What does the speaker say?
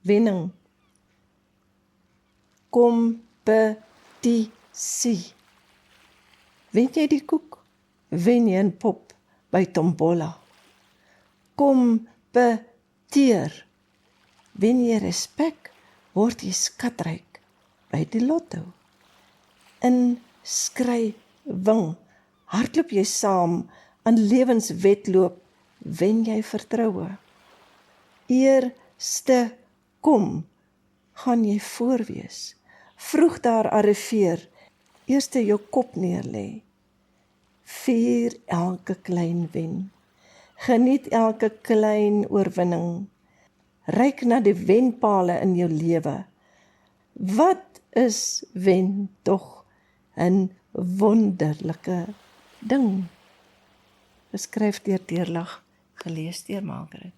wenning. Kompetisie. Wen jy die koek, wen jy 'n pop by Tombola. Kompeteer. Wen jy respek, word jy skatryk by die lotto. Inskrywing. Hardloop jy saam aan lewenswedloop, wen jy vertroue. Eerste kom, gaan jy voorwees. Vroeg daar arriveer, eerste jou kop neerlê. Vier elke klein wen. Geniet elke klein oorwinning. Ryk na die wenpale in jou lewe. Wat is wen tog 'n wonderlike ding? Geskryf deur Deurlag, gelees deur Margaret.